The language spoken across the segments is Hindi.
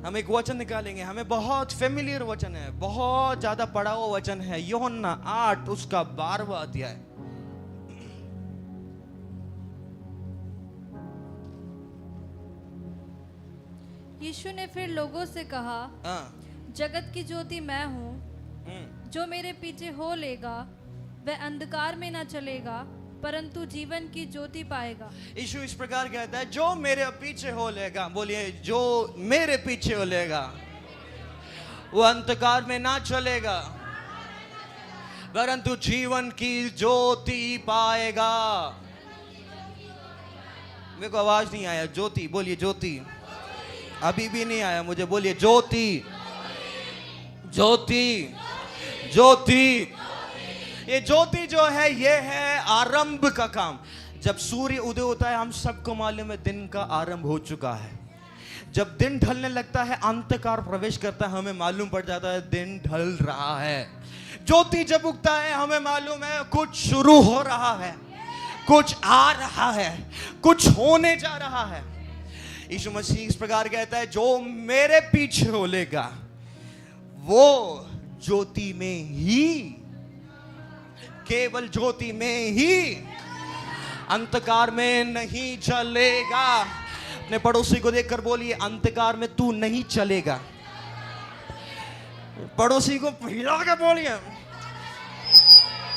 हम एक वचन निकालेंगे, हमें बहुत फेमिलियर वचन है, बहुत ज्यादा पढ़ा हुआ वचन है, यूहन्ना 8 उसका 12वां अध्याय। यीशु ने फिर लोगों से कहा, जगत की ज्योति मैं हूँ, जो मेरे पीछे हो लेगा वह अंधकार में न चलेगा परंतु जीवन की ज्योति पाएगा। यीशु इस प्रकार कहता है, जो मेरे पीछे हो लेगा, बोलिए, जो मेरे पीछे हो लेगा वो अंधकार में ना चलेगा परंतु जीवन की ज्योति पाएगा। मेरे को आवाज नहीं आया, ज्योति बोलिए, ज्योति अभी भी नहीं आया मुझे, बोलिए ज्योति, ज्योति, ज्योति। ये ज्योति जो है ये है आरंभ का काम। जब सूर्य उदय होता है हम सबको मालूम है दिन का आरंभ हो चुका है। जब दिन ढलने लगता है अंधकार प्रवेश करता है, हमें मालूम पड़ जाता है दिन ढल रहा है। ज्योति जब उगता है हमें मालूम है कुछ शुरू हो रहा है, कुछ आ रहा है, कुछ होने जा रहा है। यीशु मसीह इस प्रकार कहता है, जो मेरे पीछे हो लेगा वो ज्योति में ही, केवल ज्योति में ही, अंधकार में नहीं चलेगा। अपने पड़ोसी को देखकर बोलिए, अंधकार में तू नहीं चलेगा। पड़ोसी को हिला के बोलिए,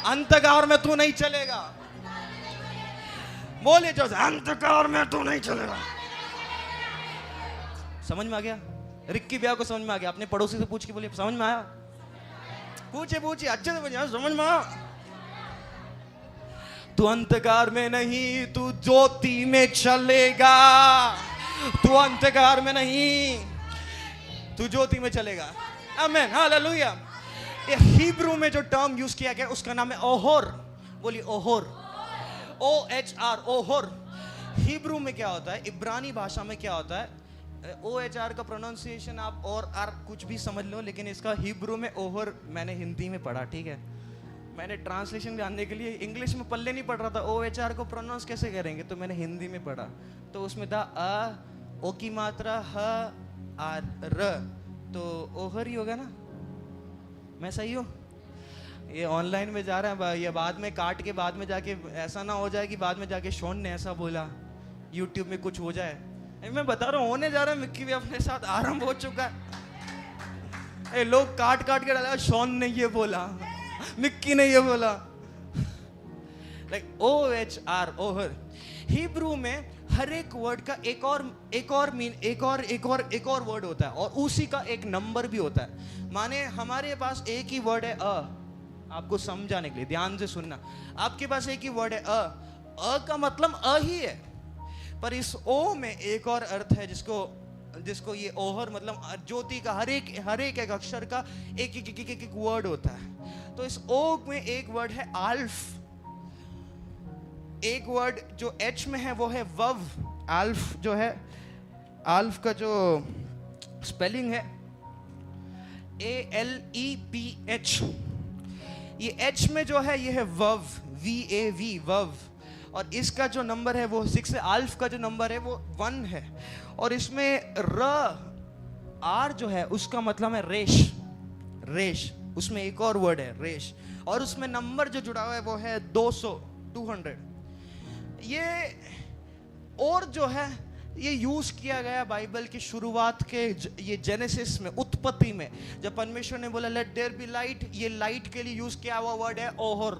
अंधकार में तू नहीं चलेगा। बोलिए, जो अंधकार में तू नहीं चलेगा। समझ में आ गया? रिक्की ब्याह को समझ में आ गया? अपने पड़ोसी से पूछ के बोलिए, समझ में आया? पूछे पूछे अच्छे से पूछे, समझ में आया? तू अंधकार में नहीं, तू ज्योति में चलेगा। तू अंधकार में नहीं, तू ज्योति में चलेगा। आमीन, हालेलुया। ये हिब्रू में जो टर्म यूज किया गया उसका नाम है ओहोर। बोलिए ओहोर, OHR, ओहोर। हिब्रू में क्या होता है, इब्रानी भाषा में क्या होता है, OHR का प्रोनाउंसिएशन आप और आर कुछ भी समझ लो, लेकिन इसका हिब्रू में ओहोर मैंने हिंदी में पढ़ा, ठीक है। मैंने ट्रांसलेशन जानने के लिए इंग्लिश में पल्ले नहीं पढ़ रहा था, OHR को प्रोनाउंस कैसे करेंगे, तो मैंने हिंदी में पढ़ा। तो उसमें था ओ की मात्रा ह आर र, तो ओहर ही होगा ना। मैं सही हूँ? ये ऑनलाइन में जा रहा है, ये बाद में काट के बाद में जाके ऐसा ना हो जाए कि बाद में जाके शॉन ने ऐसा बोला, यूट्यूब में कुछ हो जाए। मैं बता रहा हूँ होने जा रहा है, मिक्की भी अपने साथ आरंभ हो चुका है। लोग काट काट के डाला, शॉन ने ये बोला, मिक्की ने ये बोला। लाइक OHR, ओहर। हिब्रू में हर एक वर्ड का एक और वर्ड होता है और उसी का एक नंबर भी होता है। माने हमारे पास एक ही वर्ड है आपको समझाने के लिए ध्यान से सुनना। आपके पास एक ही वर्ड है अ का मतलब ही है, पर इस ओ में एक और अर्थ है जिसको ये ओहर मतलब ज्योति का हर एक अक्षर का एक वर्ड होता है। तो इस ओ में एक वर्ड है आल्फ। एक वर्ड जो एच में है वो है वव। आल्फ जो है, आल्फ का जो स्पेलिंग है ALEPH। ये एच में जो है ये है वव, VAV, वव। और इसका जो नंबर है वो 6 है। आल्फ का जो नंबर है वो 1 है। और इसमें आर जो है उसका मतलब है रेश, रेश। उसमें एक और वर्ड है रेश, और उसमें नंबर जो जुड़ा हुआ है वो है 200। ये और जो है ये यूज किया गया बाइबल की शुरुआत के ये जेनेसिस में, उत्पत्ति में, जब परमेश्वर ने बोला लेट देयर बी लाइट, ये लाइट के लिए यूज किया हुआ वर्ड है ओहर।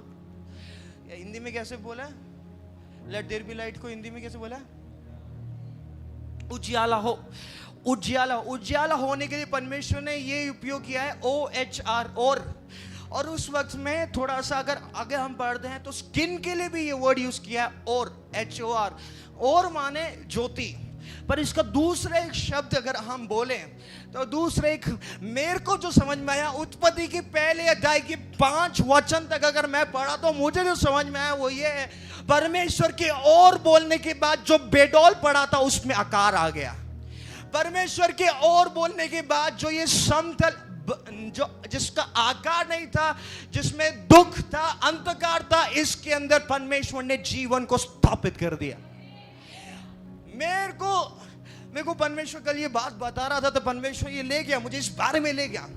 हिंदी में कैसे बोला लेट देयर बी लाइट को? हिंदी में कैसे बोला? उजियाला हो। उजियाला होने के लिए परमेश्वर ने ये उपयोग किया है OHR, और उस वक्त में थोड़ा सा अगर हम पढ़ते हैं तो स्किन के लिए भी ये वर्ड यूज किया है HOR, और माने ज्योति। पर इसका दूसरा एक शब्द अगर हम बोलें तो दूसरे एक मेरे को जो समझ में आया, उत्पत्ति की पहले अध्याय की 5 वचन तक अगर मैं पढ़ा तो मुझे जो समझ में आया वो ये है, परमेश्वर के और बोलने के बाद जो बेडौल पड़ा था उसमें आकार आ गया। परमेश्वर के और बोलने के बाद जो ये समतल जो जिसका आकार नहीं था, जिसमें दुख था, अंधकार था, इसके अंदर परमेश्वर ने जीवन को स्थापित कर दिया। मेरे को मेरे को परमेश्वर कल ये बात बता रहा था, तो परमेश्वर ये ले गया मुझे, इस बारे में ले गया।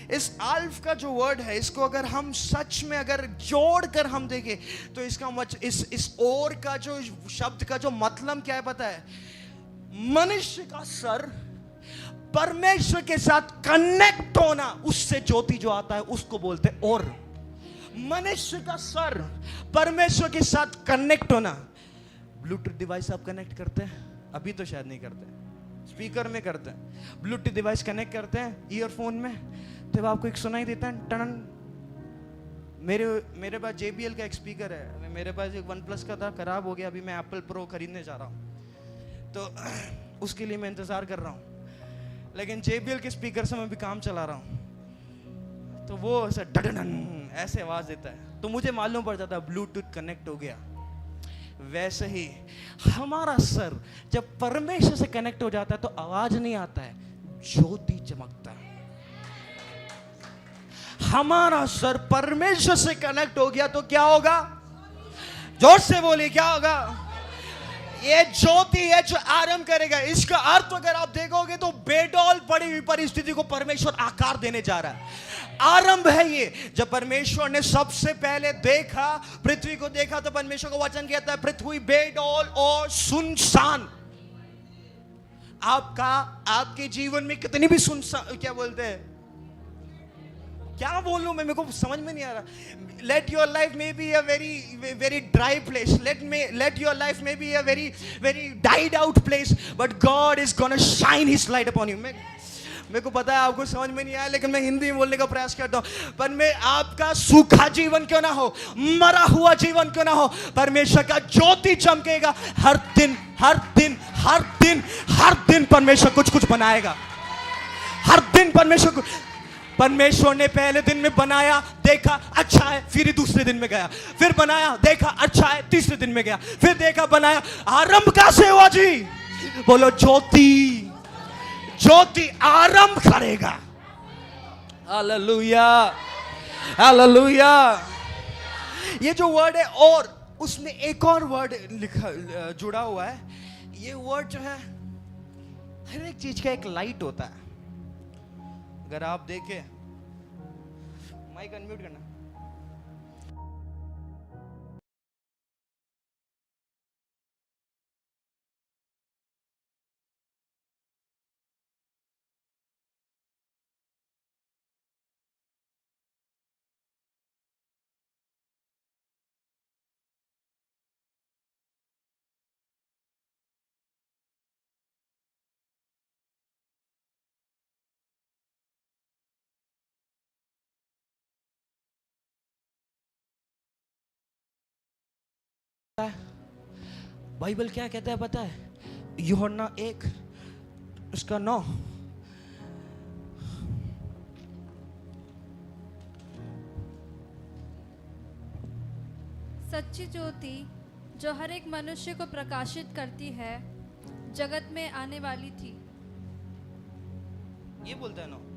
इस अल्फ का जो वर्ड है, इसको अगर हम सच में अगर जोड़ कर हम देखें तो इसका इस और का जो शब्द का जो मतलब क्या है पता है? मनुष्य का सर परमेश्वर के साथ कनेक्ट होना, उससे ज्योति जो आता है उसको बोलते हैं और। मनुष्य का सर परमेश्वर के साथ कनेक्ट होना। ब्लूटूथ डिवाइस आप कनेक्ट करते हैं? अभी तो शायद नहीं करते, स्पीकर में करते हैं। ब्लूटूथ डिवाइस कनेक्ट करते हैं ईयरफोन में, तो आपको एक सुनाई देता है टन। मेरे पास JBL का एक स्पीकर है, मेरे पास एक OnePlus का था, खराब हो गया, अभी मैं Apple Pro खरीदने जा रहा हूँ, तो उसके लिए मैं इंतजार कर रहा हूँ। लेकिन JBL के स्पीकर से मैं भी काम चला रहा हूँ, तो वो ऐसा डडन ऐसे आवाज देता है, तो मुझे मालूम पड़ जाता ब्लूटूथ कनेक्ट हो गया। वैसे ही हमारा सर जब परमेश्वर से कनेक्ट हो जाता है तो आवाज नहीं आता है, ज्योति चमकता है। हमारा सर परमेश्वर से कनेक्ट हो गया तो क्या होगा? जोर से बोलिए, क्या होगा? ये ज्योति है जो आरंभ करेगा। इसका अर्थ अगर आप देखोगे तो बेडौल पड़ी हुई परिस्थिति को परमेश्वर आकार देने जा रहा है। आरंभ है ये। जब परमेश्वर ने सबसे पहले देखा, पृथ्वी को देखा, तो परमेश्वर को वचन कहता है पृथ्वी बेडौल और सुनसान। आपके जीवन में कितनी भी सुनसान, क्या बोलते हैं, क्या बोलूं मैं, मेरे को समझ में नहीं आ रहा। Let your life may be a very dry place, let your life may be a very died out place, but God is gonna shine his light upon you. मेरे को पता है आपको समझ में नहीं आया, लेकिन मैं हिंदी में बोलने का प्रयास करता हूं। पर मैं आपका सूखा जीवन क्यों ना हो, मरा हुआ जीवन क्यों ना हो, परमेश्वर का ज्योति चमकेगा। हर दिन हर दिन हर दिन हर दिन परमेश्वर कुछ कुछ बनाएगा। हर दिन परमेश्वर ने पहले दिन में बनाया, देखा अच्छा है, फिर दूसरे दिन में गया, फिर बनाया, देखा अच्छा है, तीसरे दिन में गया, फिर देखा बनाया। आरंभ कैसे हुआ जी? बोलो ज्योति आरंभ करेगा। Hallelujah, hallelujah. ये जो वर्ड है और उसमें एक और वर्ड जुड़ा हुआ है। ये वर्ड जो है, हर एक चीज का एक लाइट होता है। अगर आप देखें, माइक अनम्यूट करना। बाइबल क्या कहता है पता है? यूहन्ना 1 उसका 9। सच्ची ज्योति जो हर एक मनुष्य को प्रकाशित करती है, जगत में आने वाली थी। ये बोलता है 9।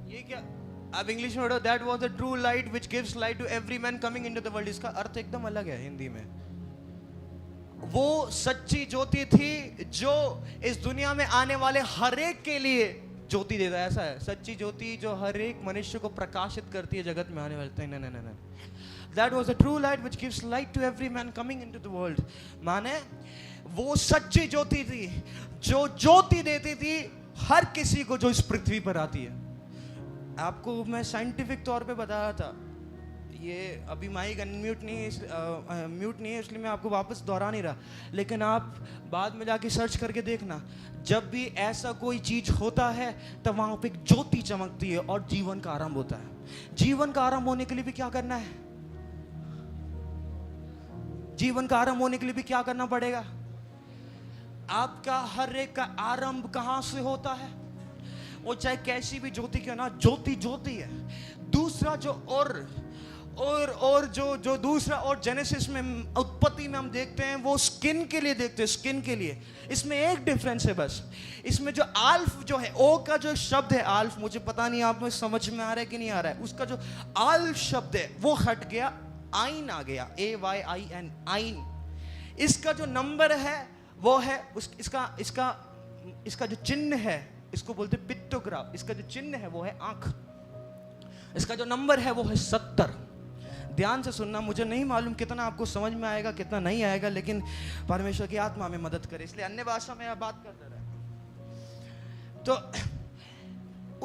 ये क्या आप इंग्लिश में पढ़ो, that was the true light which gives light to every man coming into the world. इसका अर्थ एकदम अलग है हिंदी में। वो सच्ची ज्योति थी जो इस दुनिया में आने वाले हर एक के लिए ज्योति देता है। ऐसा है, सच्ची ज्योति जो हर एक मनुष्य को प्रकाशित करती है जगत में आने वाले। नहीं, that was the true light which gives light to every man coming into the world. माने वो सच्ची ज्योति थी जो ज्योति देती थी हर किसी को जो इस पृथ्वी पर आती है। आपको मैं साइंटिफिक तौर पे बता रहा था, ये अभी माइक अनम्यूट नहीं है, म्यूट नहीं है, इसलिए मैं आपको वापस दोहरा नहीं रहा। लेकिन आप बाद में जाके सर्च करके देखना, जब भी ऐसा कोई चीज होता है तब वहां पे एक ज्योति चमकती है और जीवन का आरंभ होता है। जीवन का आरंभ होने के लिए भी क्या करना है? जीवन का आरंभ होने के लिए भी क्या करना पड़ेगा? आपका हर एक का आरंभ कहां से होता है? वो चाहे कैसी भी ज्योति क्यों ना, ज्योति ज्योति है। दूसरा जो और जो दूसरा, और जेनेसिस में, उत्पत्ति में हम देखते हैं वो स्किन के लिए देखते हैं, स्किन के लिए। इसमें एक डिफरेंस है बस, इसमें जो आल्फ जो है, ओ का जो शब्द है आल्फ, मुझे पता नहीं आप में समझ में आ रहा है कि नहीं आ रहा है, उसका जो आल्फ शब्द है वो हट गया, आइन आ गया, AYIN, आइन। इसका जो नंबर है वो है इसका जो चिन्ह है, इसको बोलते पिक्टोग्राफ, इसका जो चिन्ह है वो है आंख, इसका जो नंबर है वो है 70। ध्यान से सुनना, मुझे नहीं मालूम कितना आपको समझ में आएगा कितना नहीं आएगा, लेकिन परमेश्वर की आत्मा में मदद करे, इसलिए अन्य भाषा में आप बात करते रहे। तो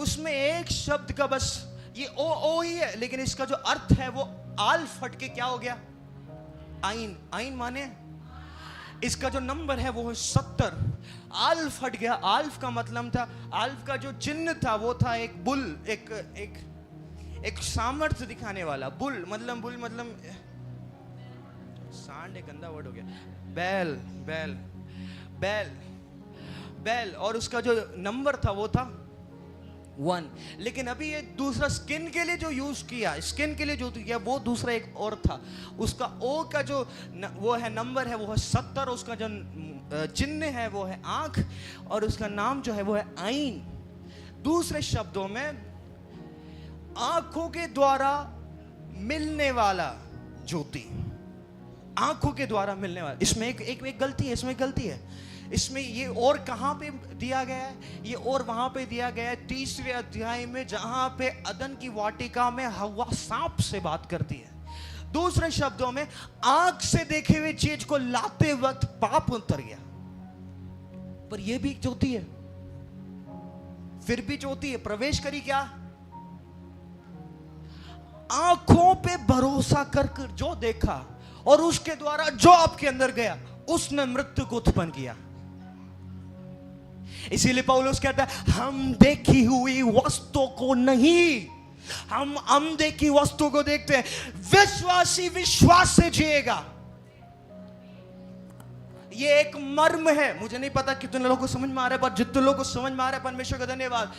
उसमें एक शब्द का बस ये ओ ही है, लेकिन इसका जो अर्थ है वो आल्फ हट के क्या हो गया, आइन। आइन माने इसका जो नंबर है वो है 70। आल्फ हट गया, आल्फ का मतलब था, आल्फ का जो चिन्ह था वो था एक बुल, एक सामर्थ्य दिखाने वाला। बुल मतलब सांड, एक गंदा वर्ड हो गया, बैल, और उसका जो नंबर था वो था 1। लेकिन अभी ये दूसरा स्किन के लिए जो यूज किया, स्किन के लिए जो किया वो दूसरा एक और था, उसका ओ का जो वो है नंबर है वो है 70, उसका जो चिन्ह है वो है आंख, और उसका नाम जो है वो है आइन। दूसरे शब्दों में आंखों के द्वारा मिलने वाला ज्योति, आंखों के द्वारा मिलने वाला। इसमें एक गलती है, इसमें गलती है, इसमें ये और कहां पे दिया गया है, ये और वहां पे दिया गया है 3रे अध्याय में, जहां पे अदन की वाटिका में हव्वा सांप से बात करती है। दूसरे शब्दों में आंख से देखे हुए चीज को लाते वक्त पाप उतर गया, पर यह भी ज्योति है, फिर भी ज्योति है। प्रवेश करी क्या, आंखों पे भरोसा कर जो देखा और उसके द्वारा जो आपके अंदर गया, उसने मृत्यु को उत्पन्न किया। इसीलिए पौलुस कहता है हम देखी हुई वस्तु को नहीं, हम अनदेखी वस्तु को देखते हैं। विश्वासी विश्वास से जिएगा, ये एक मर्म है। मुझे नहीं पता कितने लोगों को समझ में आ रहा है, पर जितने लोगों को समझ में आ रहा है परमेश्वर का धन्यवाद।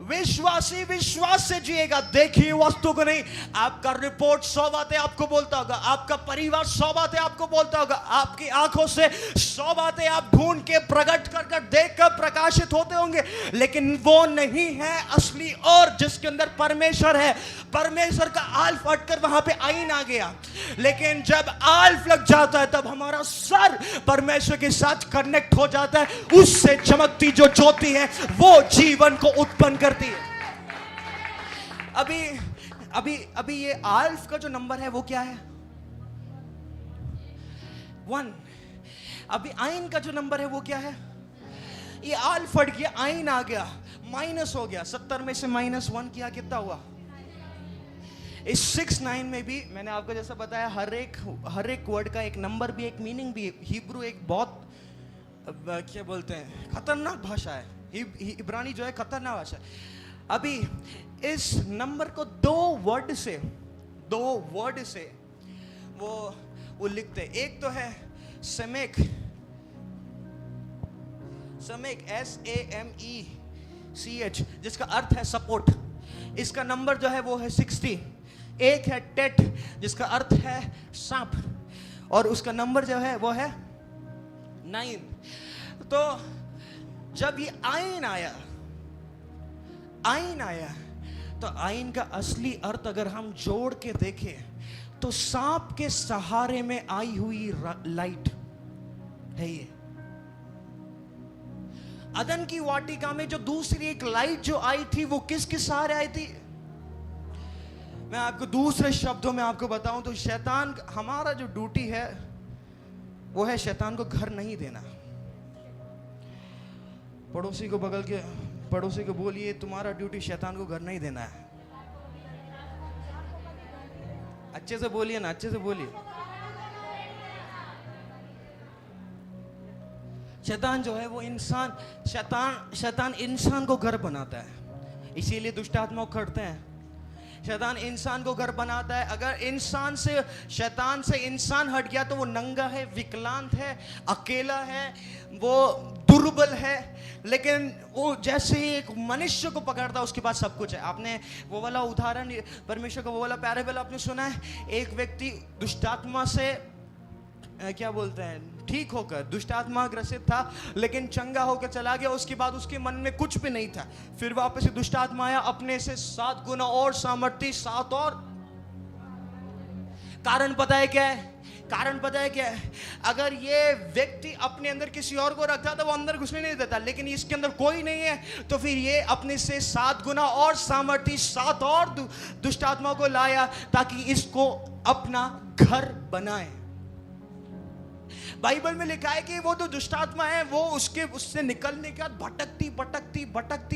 विश्वासी विश्वास से जिएगा, देखिए वस्तु को नहीं। आपका रिपोर्ट 100 बातें आपको बोलता होगा, आपका परिवार 100 बातें आपको बोलता होगा, आपकी आंखों से 100 बातें आप ढूंढ के प्रकट कर देख कर प्रकाशित होते होंगे, लेकिन वो नहीं है असली। और जिसके अंदर परमेश्वर है, परमेश्वर का आल्फ हटकर वहां पे आइन आ गया। लेकिन जब आल्फ लग जाता है तब हमारा सर परमेश्वर के साथ कनेक्ट हो जाता है, उससे चमकती जो ज्योति है वो जीवन को उत्पन्न करती है। अभी ये आल्फ का जो नंबर है वो क्या है, 1। अभी आइन का जो नंबर है वो क्या है, ये आल्फ हट गया, आइन आ गया, माइनस हो गया। 70 में से -1 किया, कितना हुआ। इस 6-9 में भी मैंने आपको जैसा बताया, हर एक वर्ड का एक नंबर भी, एक मीनिंग भी। हिब्रू एक बहुत क्या बोलते हैं, खतरनाक भाषा है। इब्रानी जो है खतरनाक भाषा है। अभी इस नंबर को 2 वर्ड से वो लिखते हैं। एक तो है समेक, SAMECH, जिसका अर्थ है सपोर्ट। इसका नंबर जो है वो है 60। एक है टेट, जिसका अर्थ है सांप, और उसका नंबर जो है वो है 9। तो जब ये आइन आया तो आइन का असली अर्थ अगर हम जोड़ के देखें तो सांप के सहारे में आई हुई लाइट है ये। अदन की वाटिका में जो दूसरी एक लाइट जो आई थी वो किसके सहारे आई थी। मैं आपको दूसरे शब्दों में आपको बताऊं तो शैतान, हमारा जो ड्यूटी है वो है शैतान को घर नहीं देना। पड़ोसी को बगल के पड़ोसी को बोलिए तुम्हारा ड्यूटी शैतान को घर नहीं देना है। अच्छे से बोलिए ना, अच्छे से बोलिए। शैतान जो है वो शैतान इंसान को घर बनाता है। इसीलिए दुष्ट आत्मा करते हैं, शैतान इंसान को घर बनाता है। अगर शैतान से इंसान हट गया तो वो नंगा है, विकलांग है, अकेला है, वो दुर्बल है। लेकिन वो जैसे ही एक मनुष्य को पकड़ता है उसके पास सब कुछ है। आपने वो वाला उदाहरण, परमेश्वर का वो वाला पैराबल आपने सुना है? एक व्यक्ति दुष्टात्मा से क्या बोलते हैं, ठीक होकर दुष्टात्मा ग्रसित था, लेकिन चंगा होकर चला गया। उसके बाद उसके मन में कुछ भी नहीं था। फिर वापस से दुष्टात्मा आया, अपने से 7 गुना और सामर्थ्य, 7 और। कारण पता है क्या है? कारण पता है क्या है? अगर ये व्यक्ति अपने अंदर किसी और को रखता तो वो अंदर घुसने नहीं देता, लेकिन इसके अंदर कोई नहीं है तो फिर ये अपने से 7 गुना और सामर्थ्य, 7 और दुष्टात्मा को लाया ताकि इसको अपना घर बनाए। बाइबल में लिखा है कि वो जो दुष्टात्मा है वो उससे निकलने के बाद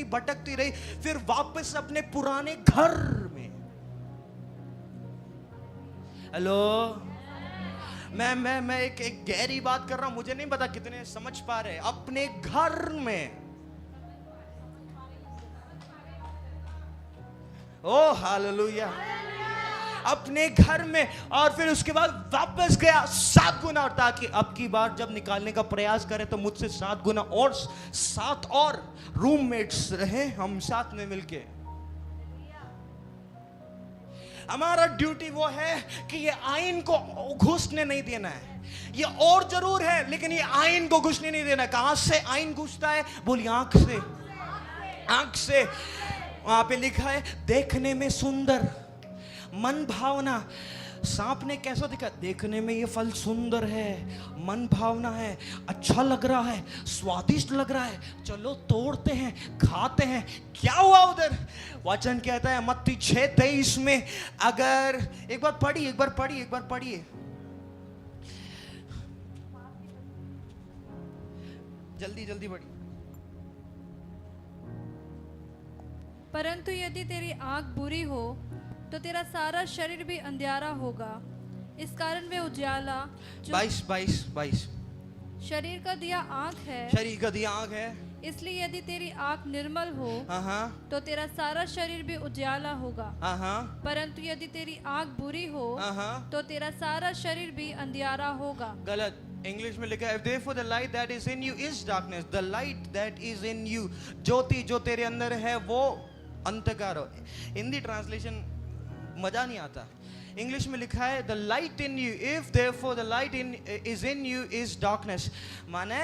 भटकती रही, फिर वापस अपने पुराने घर में। हेलो, मैं एक गहरी बात कर रहा हूं, मुझे नहीं पता कितने समझ पा रहे। अपने घर में, ओ हालेलुया, अपने घर में। और फिर उसके बाद वापस गया 7 गुना, और ताकि अब की बार जब निकालने का प्रयास करें तो मुझसे 7 गुना और 7 और रूममेट्स रहे, हम साथ में मिलके। हमारा ड्यूटी वो है कि ये आइन को घुसने नहीं देना है। ये और जरूर है, लेकिन ये आइन को घुसने नहीं देना। कहां से आइन घुसता है? बोलिए आंख से। आंख से। वहां पे लिखा है देखने में सुंदर, मन भावना। सांप ने कैसा दिखा? देखने में ये फल सुंदर है, मन भावना है, अच्छा लग रहा है, स्वादिष्ट लग रहा है, चलो तोड़ते हैं, खाते हैं। क्या हुआ उधर? वचन कहता है मत्ती 6:23 में, अगर एक बार पढ़िए जल्दी पढ़िए। परंतु यदि तेरी आंख बुरी हो तो तेरा सारा शरीर भी अंधियारा होगा। इस कारण वे उजाला 22 शरीर का दिया आंख है। शरीर का दिया आंख है। इसलिए यदि तेरी आंख निर्मल हो तो तेरा सारा शरीर भी उजाला होगा। परंतु यदि तेरी आंख बुरी हो तो तेरा सारा शरीर भी अंधियारा होगा। गलत। इंग्लिश में लिखा है therefore the light that is in you is darkness, the light that is in you, ज्योति जो तेरे अंदर है वो अंधकार हो। हिंदी ट्रांसलेशन मजा नहीं आता। इंग्लिश में लिखा है the light in you, if therefore the light is in you is darkness, माने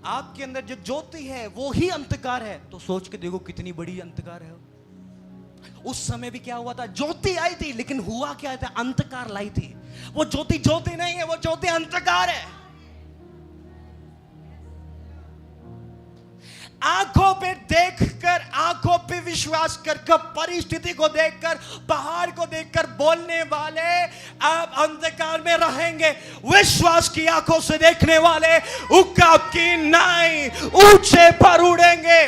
आपके अंदर जो ज्योति है वो ही अंधकार है। तो सोच के देखो कितनी बड़ी अंधकार है। उस समय भी क्या हुआ था? ज्योति आई थी, लेकिन हुआ क्या था? अंधकार लाई थी। वो ज्योति नहीं है, वो ज्योति अंधकार है। आंखों पे देखकर, आंखों पे विश्वास कर, परिस्थिति को देखकर, पहाड़ को देखकर बोलने वाले आप अंधकार में रहेंगे। विश्वास की आंखों से देखने वाले उकाब की नाई ऊंचे पर उड़ेंगे।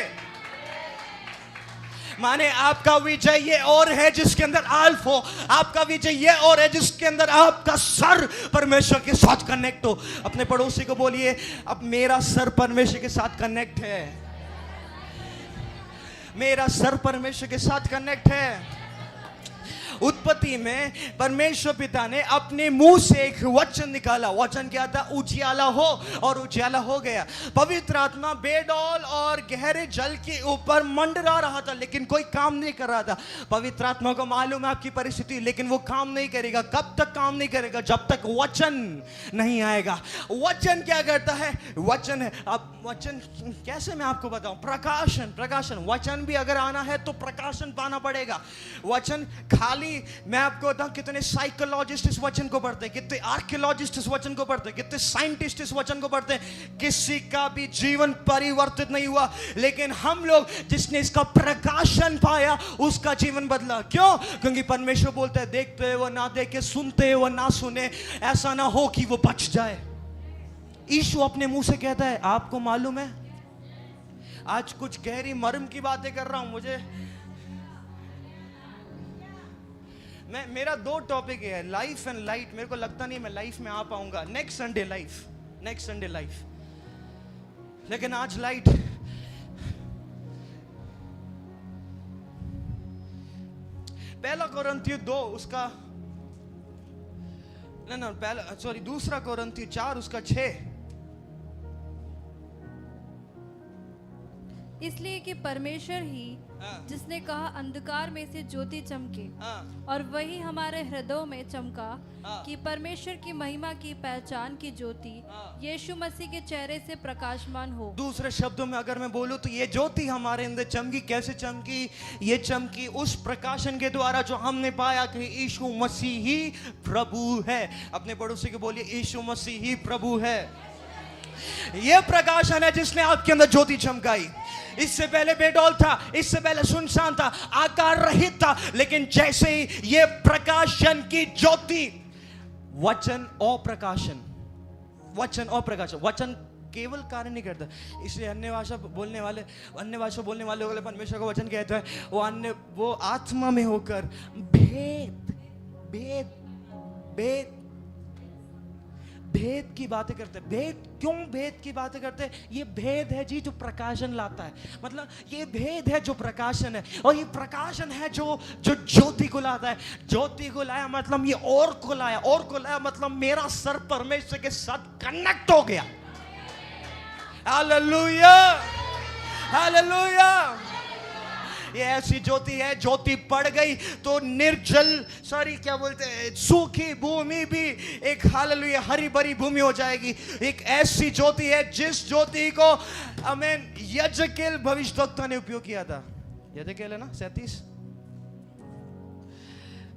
माने आपका विजय ये और है जिसके अंदर आल्फ हो, आपका विजय ये और है जिसके अंदर आपका सर परमेश्वर के साथ कनेक्ट हो। अपने पड़ोसी को बोलिए, अब मेरा सर परमेश्वर के साथ कनेक्ट है। मेरा सर परमेश्वर के साथ कनेक्ट है। उत्पत्ति में परमेश्वर पिता ने अपने मुंह से एक वचन निकाला। वचन क्या था? उजियाला हो, और उजियाला हो गया। पवित्र आत्मा बेडौल और गहरे जल के ऊपर मंडरा रहा था, लेकिन कोई काम नहीं कर रहा था। पवित्र आत्मा को मालूम है आपकी परिस्थिति, लेकिन वो काम नहीं करेगा। कब तक काम नहीं करेगा? जब तक वचन नहीं आएगा। वचन क्या करता है? वचन है। अब वचन कैसे मैं आपको बताऊं? प्रकाशन। वचन भी अगर आना है तो प्रकाशन पाना पड़ेगा। वचन खाली, मैं आपको बताऊं कितने साइकोलॉजिस्ट इस वचन को पढ़ते हैं, कितने आर्कियोलॉजिस्ट इस वचन को पढ़ते हैं, कितने साइंटिस्ट इस वचन को पढ़ते हैं। किसी का भी जीवन परिवर्तित नहीं हुआ, लेकिन हम लोग जिसने इसका प्रकाशन पाया उसका जीवन बदला। क्यों? क्योंकि परमेश्वर बोलता है देखते हैं वो ना देखे, सुनते हैं वो ना सुने, ऐसा ना हो कि वो बच जाए। यीशु अपने मुंह से कहता है, आपको मालूम है आज कुछ गहरी मर्म की बातें कर रहा हूं। मेरा 2 टॉपिक है, लाइफ एंड लाइट। मेरे को लगता नहीं मैं लाइफ में आ पाऊंगा। नेक्स्ट संडे लाइफ, लेकिन आज लाइट। पहला कोरिन्थियों 2 उसका ना पहला सॉरी दूसरा कोरिन्थियों 4 उसका 6। इसलिए कि परमेश्वर ही जिसने कहा अंधकार में से ज्योति चमके, और वही हमारे हृदयों में चमका कि परमेश्वर की महिमा की पहचान की ज्योति यीशु मसीह के चेहरे से प्रकाशमान हो। दूसरे शब्दों में अगर मैं बोलूं तो ये ज्योति हमारे अंदर चमकी। कैसे चमकी? ये चमकी उस प्रकाशन के द्वारा जो हमने पाया कि यीशु मसीह ही प्रभु है। अपने पड़ोसी को बोलिए यीशु मसीह ही प्रभु है। ये प्रकाशन है जिसने आपके अंदर ज्योति चमकाई। इससे पहले बेडौल था, इससे पहले सुनसान था, आकार रहित था, लेकिन जैसे ही ये प्रकाशन की ज्योति, वचन और प्रकाशन, वचन और प्रकाशन, वचन केवल कार्य नहीं करता। इसलिए अन्य भाषा बोलने वाले वाले परमेश्वर का वचन कहता है वो आत्मा में होकर भेद भेद भेद भेद की बातें करते हैं। भेद क्यों भेद की बातें करते हैं? ये भेद है जी जो प्रकाशन लाता है। मतलब ये भेद है जो प्रकाशन है, और ये प्रकाशन है जो ज्योति को लाता है। ज्योति को लाया मतलब ये और को लाया मतलब मेरा सर परमेश्वर के साथ कनेक्ट हो गया। Hallelujah, hallelujah. ये ऐसी ज्योति है, ज्योति पड़ गई तो निर्जल क्या बोलते हैं, सूखी भूमि भी एक हालेलुया हरी भरी भूमि हो जाएगी। एक ऐसी ज्योति है जिस ज्योति को आमीन यजकेल भविष्यवक्ता ने उपयोग किया था। यजकेल है ना 37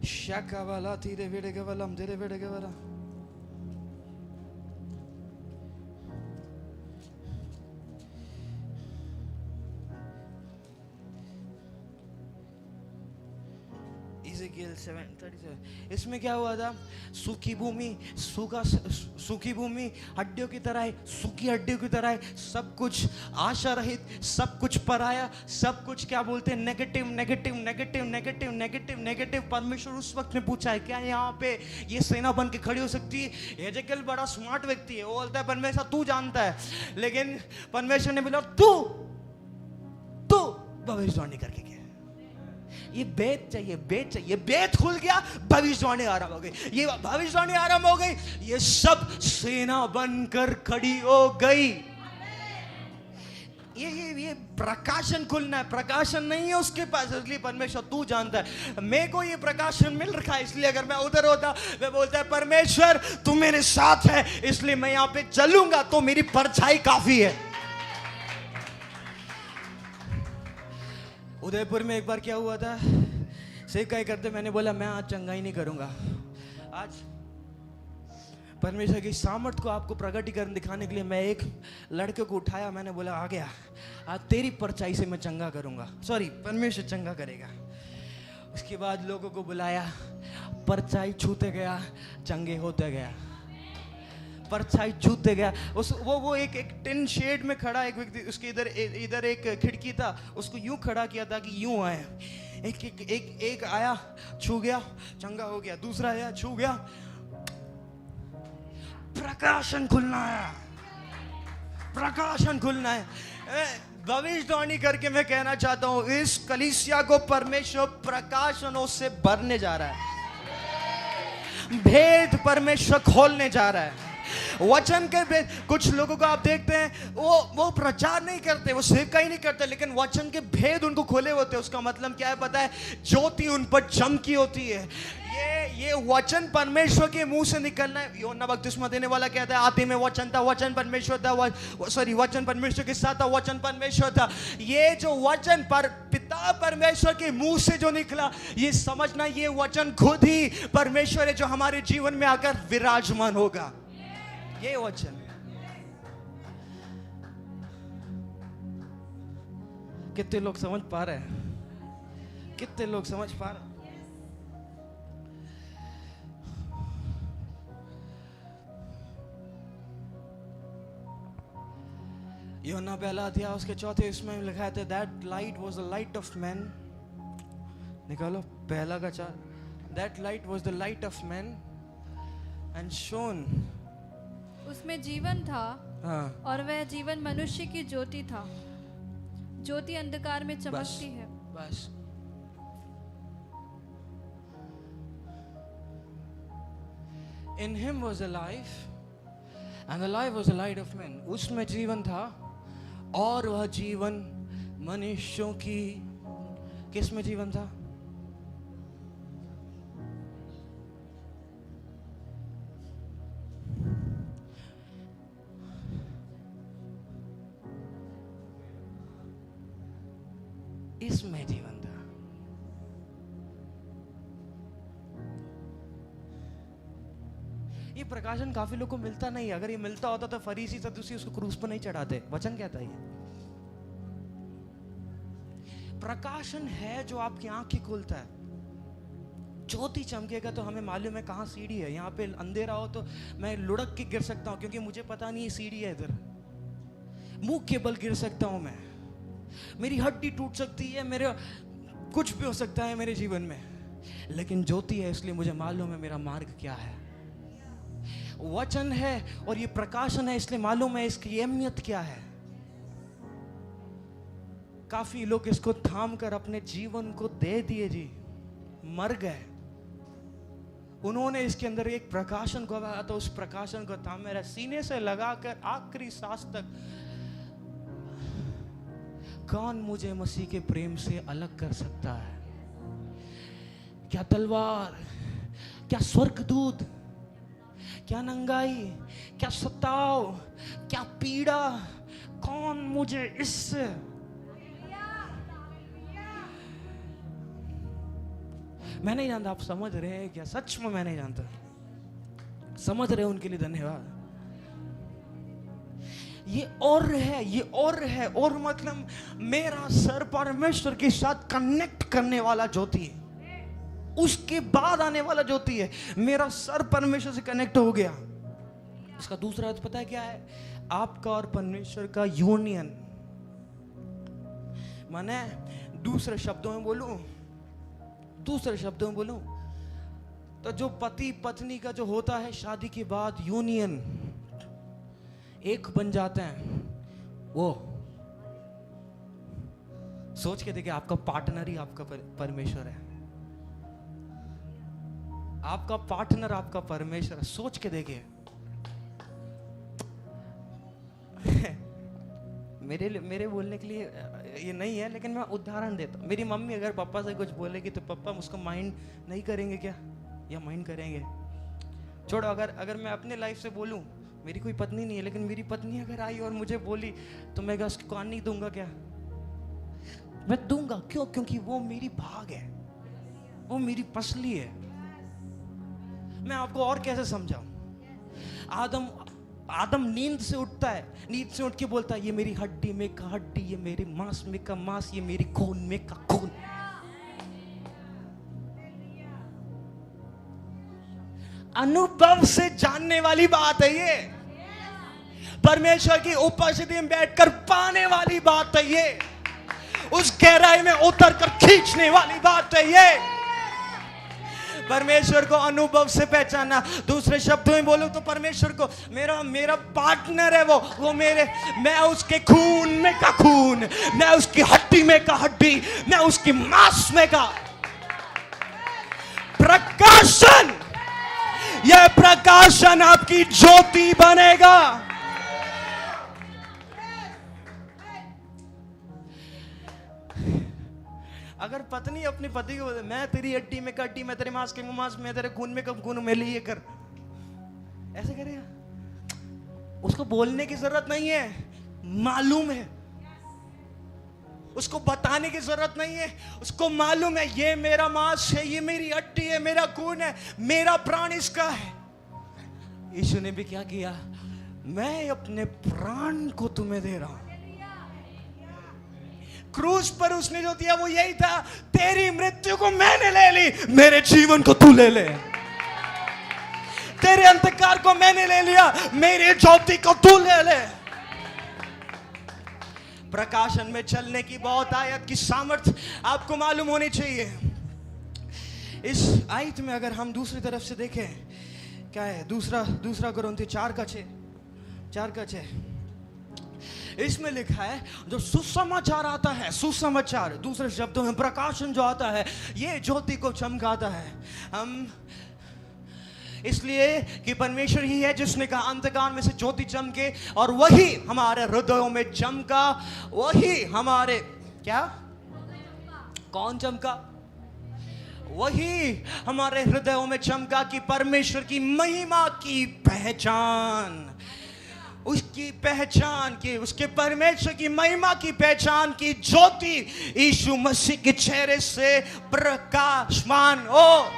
शाकावाला तीरे वेड़े गवलम तेरे वेड़े गवला। इसमें क्या हुआ था? सूखी भूमि हड्डियों की तरह है, सूखी हड्डियों की तरह है। सब कुछ आशा रहित, सब कुछ पराया, सब कुछ क्या बोलते हैं negative negative negative negative negative negative. परमेश्वर उस वक्त ने पूछा है क्या यहाँ पे ये सेना बन के खड़ी हो सकती है? यजकेल बड़ा स्मार्ट व्यक्ति है, वो बोलता है परमेश्वर तू जानता है, लेकिन परमेश्वर ने बोला तू भविष्यवाणी करके क्या? ये भेद चाहिए, भेद खुल गया, भविष्यवाणी आरंभ हो गई। ये भविष्यवाणी आरंभ हो गई, ये सब सेना बनकर खड़ी हो गई। ये प्रकाशन खुलना है, प्रकाशन नहीं है उसके पास, इसलिए परमेश्वर तू जानता है। मेरे को ये प्रकाशन मिल रखा है, इसलिए अगर मैं उधर होता मैं बोलता है परमेश्वर तू मेरे साथ है, इसलिए मैं यहाँ पे चलूंगा तो मेरी परछाई काफी है। उदयपुर में एक बार क्या हुआ था, सेवकाई करते मैंने बोला मैं आज चंगाई नहीं करूंगा, आज परमेश्वर की सामर्थ को आपको प्रकटीकरण दिखाने के लिए मैं एक लड़के को उठाया, मैंने बोला आ गया, आज तेरी परछाई से मैं चंगा करूंगा, परमेश्वर चंगा करेगा। उसके बाद लोगों को बुलाया, परछाई छूते गया, चंगे होते गया, परछाई छूते गया। वो एक टिन शेड में खड़ा एक व्यक्ति, उसके इधर एक खिड़की था, उसको यूं खड़ा किया था कि यूं आए, एक आया छू गया चंगा हो गया, दूसरा आया छू गया, प्रकाशन खुलना है, प्रकाशन खुलना है। भविष्यवाणी करके मैं कहना चाहता हूं इस कलीसिया को परमेश्वर प्रकाशनों से भरने जा रहा है, भेद परमेश्वर खोलने जा रहा है। वचन के भेद, कुछ लोगों को आप देखते हैं वो प्रचार नहीं करते, वो सेवकाई नहीं करते, लेकिन वचन के भेद उनको खोले होते हैं। उसका मतलब क्या है पता है? ज्योति उन पर चमकी होती है। ये वचन परमेश्वर के मुंह से निकलना है। यूहन्ना बपतिस्मा देने वाला कहता है आदि में वचन था, वचन परमेश्वर था, वचन परमेश्वर के साथ था, वचन परमेश्वर था। ये जो वचन पिता परमेश्वर के मुंह से जो निकला, ये समझना ये वचन खुद ही परमेश्वर है जो हमारे जीवन में आकर विराजमान होगा। ये वचन कितने लोग समझ पा रहे हैं? कितने लोग समझ पा रहे हैं? यूहन्ना पहला अध्याय उसके चौथे इसमें लिखा है that light was the light of man. निकालो पहला का 4, that light was the light of man and shown, उसमें जीवन था और वह जीवन मनुष्य की ज्योति था। ज्योति अंधकार में चमकती है। बस In him was a life, and the life was the light of men. उसमें जीवन था, और वह जीवन मनुष्यों की, किस में जीवन था? इसमें जीवन था। ये प्रकाशन काफी लोग को मिलता नहीं। अगर ये मिलता होता तो फरीसी सदूसी उसको क्रूस पर नहीं चढ़ाते। वचन कहता है ये प्रकाशन है जो आपकी आंख की खोलता है। ज्योति चमकेगा तो हमें मालूम है कहां सीढ़ी है। यहाँ पे अंधेरा हो तो मैं लुढ़क के गिर सकता हूं क्योंकि मुझे पता नहीं सीढ़ी है इधर। मुंह के बल गिर सकता हूं मैं, मेरी हड्डी टूट सकती है, मेरे कुछ भी हो सकता है मेरे जीवन में, लेकिन ज्योति है इसलिए मुझे मालूम है मेरा मार्ग क्या है। वचन है और ये प्रकाशन है इसलिए मालूम है इसकी अहमियत क्या है। काफी लोग इसको थाम कर अपने जीवन को दे दिए जी, मर गए। उन्होंने इसके अंदर एक प्रकाशन को पाया तो उस प्रकाशन को थाम मेरा सीने से लगाकर आखिरी सांस तक। कौन मुझे मसीह के प्रेम से अलग कर सकता है? क्या तलवार, क्या स्वर्गदूत, क्या नंगाई, क्या सताव, क्या पीड़ा, कौन मुझे इससे? मैं नहीं जानता, आप समझ रहे हैं क्या? सच में मैं नहीं जानता। समझ रहे उनके लिए धन्यवाद। ये और है, ये और है, और मतलब मेरा सर परमेश्वर के साथ कनेक्ट करने वाला ज्योति है। उसके बाद आने वाला ज्योति है। मेरा सर परमेश्वर से कनेक्ट हो गया। इसका दूसरा अर्थ पता है क्या है? आपका और परमेश्वर का यूनियन। माने दूसरे शब्दों में बोलूं तो जो पति पत्नी का जो होता है शादी के बाद यूनियन, एक बन जाते हैं। वो सोच के देखिए, आपका पार्टनर ही आपका परमेश्वर है। आपका पार्टनर आपका परमेश्वर है। सोच के देखिए। मेरे बोलने के लिए ये नहीं है, लेकिन मैं उदाहरण देता हूँ। मेरी मम्मी अगर पापा से कुछ बोलेगी तो पापा उसको माइंड नहीं करेंगे क्या, या माइंड करेंगे? छोड़ो, अगर मैं अपने लाइफ से बोलूं, मेरी कोई पत्नी नहीं है, लेकिन मेरी पत्नी अगर आई और मुझे बोली तो मैं उसको कान नहीं दूंगा क्या? मैं दूंगा। क्यों? क्योंकि वो मेरी भाग है, वो मेरी पसली है। मैं आपको और कैसे समझाऊं? आदम नींद से उठता है, नींद से उठ के बोलता है ये मेरी हड्डी में का हड्डी, ये मेरे मांस में का मांस, ये मेरी खून में का खून। अनुभव से जानने वाली बात है ये। परमेश्वर की उपस्थिति में बैठकर पाने वाली बात है ये। उस गहराई में उतर कर खींचने वाली बात है ये। परमेश्वर को अनुभव से पहचानना। दूसरे शब्दों में बोलूं तो परमेश्वर को मेरा पार्टनर है वो मैं उसके खून में का खून, मैं उसकी हड्डी में का हड्डी, मैं उसकी मांस में का प्रकाशन। यह प्रकाशन आपकी ज्योति बनेगा। अगर पत्नी अपने पति को बोले मैं तेरी हड्डी में हड्डी, मैं तेरे मांस के मांस, मैं तेरे खून में खून, मेरे लिए कर, ऐसे करेगा? उसको बोलने की जरूरत नहीं है, मालूम है। उसको बताने की जरूरत नहीं है, उसको मालूम है ये मेरा मांस है, ये मेरी हड्डी है, मेरा खून है, मेरा प्राण इसका है। यीशु ने भी क्या किया? मैं अपने प्राण को तुम्हें दे रहा हूं। क्रूस पर उसने जो दिया वो यही था, तेरी मृत्यु को मैंने ले ली, मेरे जीवन को तू ले ले। तेरे अंधकार को मैंने ले लिया, मेरे ज्योति को तू ले ले। प्रकाशन में चलने की बहुत आयत की सामर्थ्य आपको मालूम होनी चाहिए। इस आयत में अगर हम दूसरी तरफ से देखें, क्या है? दूसरा कुरिन्थी 4:6 इसमें लिखा है जो सुसमाचार आता है, सुसमाचार दूसरे शब्दों में प्रकाशन जो आता है, ये ज्योति को चमकाता है। हम इसलिए कि परमेश्वर ही है जिसने कहा अंधकार में से ज्योति चमके, और वही हमारे हृदयों में चमका। वही हमारे क्या, कौन चमका? वही हमारे हृदयों में चमका कि परमेश्वर की महिमा की पहचान, उसकी पहचान की, उसके परमेश्वर की महिमा की पहचान की ज्योति यीशु मसीह के चेहरे से प्रकाशमान हो।